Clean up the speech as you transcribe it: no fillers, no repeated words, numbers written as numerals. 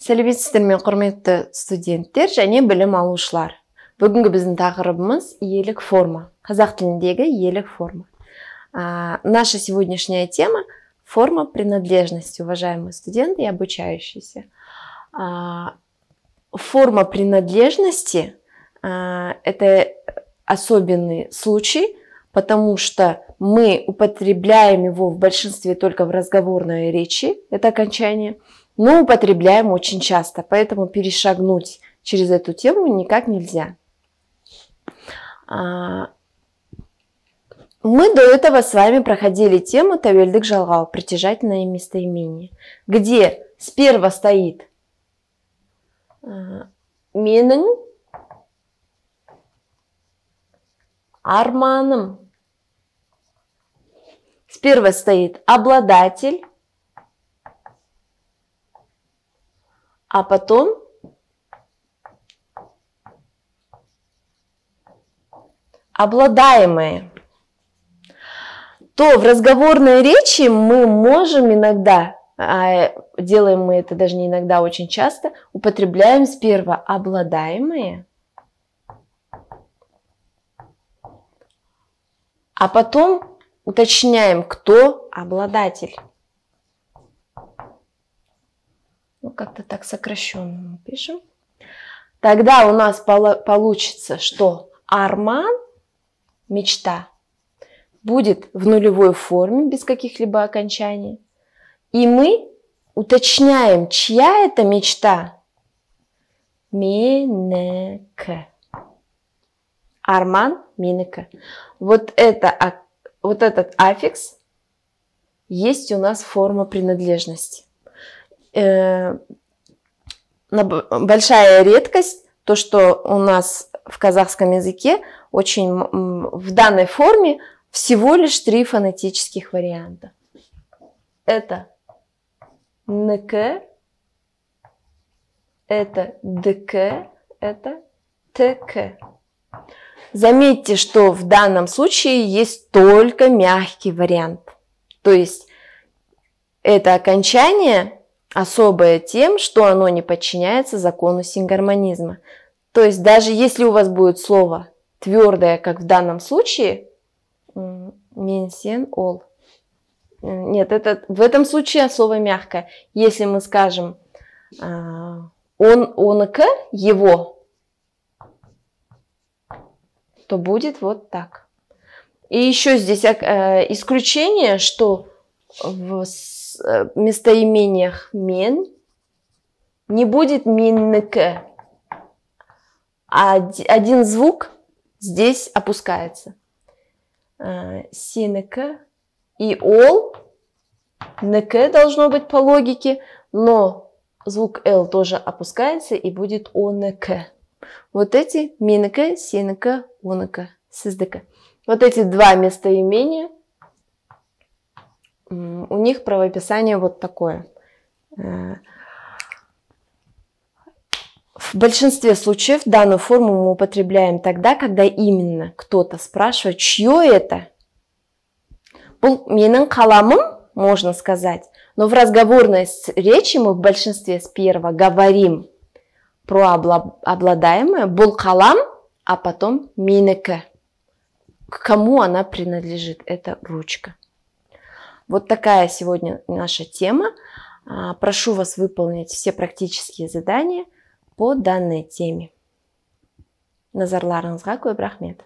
Сәлеметсіздер ме, құрметті студенттер және білім алушылар. Бүгінгі біздің тақырыбымыз иелік форма. Қазақ тіліндегі иелік форма. Наша сегодняшняя тема – форма принадлежности, уважаемые студенты и обучающиеся. Форма принадлежности – это особенный случай, потому что мы употребляем его в большинстве только в разговорной речи, это окончание, но употребляем очень часто, поэтому перешагнуть через эту тему никак нельзя. Мы до этого с вами проходили тему тәуелдік жалғау, притяжательное местоимение, где сперва стоит менің арманым. Сперва стоит обладатель, а потом обладаемое. То в разговорной речи мы можем иногда, делаем мы это даже не иногда, очень часто, употребляем сперва обладаемое, а потом уточняем, кто обладатель. Ну, как-то так сокращенно мы пишем. Тогда у нас получится, что арман, мечта, будет в нулевой форме, без каких-либо окончаний. И мы уточняем, чья это мечта. Менеке. Арман, менеке. Вот этот аффикс есть у нас форма принадлежности. Большая редкость, то, что у нас в казахском языке очень в данной форме всего лишь 3 фонетических варианта. Это нк, это дк, это тк. Заметьте, что в данном случае есть только мягкий вариант. То есть это окончание особое тем, что оно не подчиняется закону сингармонизма. То есть даже если у вас будет слово твердое, как в данном случае, мен, сен, ол. Нет, в этом случае слово мягкое. Если мы скажем онк, его, то будет вот так. И еще здесь исключение, что в местоимениях мен не будет миннке. Один звук здесь опускается. Синеке и ол. Неке должно быть по логике, но звук л тоже опускается и будет онеке. Вот эти минеке, синеке, онеке, сиздеке. Вот эти 2 местоимения, у них правописание вот такое. В большинстве случаев данную форму мы употребляем тогда, когда именно кто-то спрашивает, чье это. Бұл менің қаламым, можно сказать, но в разговорной речи мы в большинстве сперва говорим про обладаемое, бұл қалам, а потом менікі. К кому она принадлежит? Это ручка. Вот такая сегодня наша тема. Прошу вас выполнить все практические задания по данной теме. Назарларыңызға көп рахмет.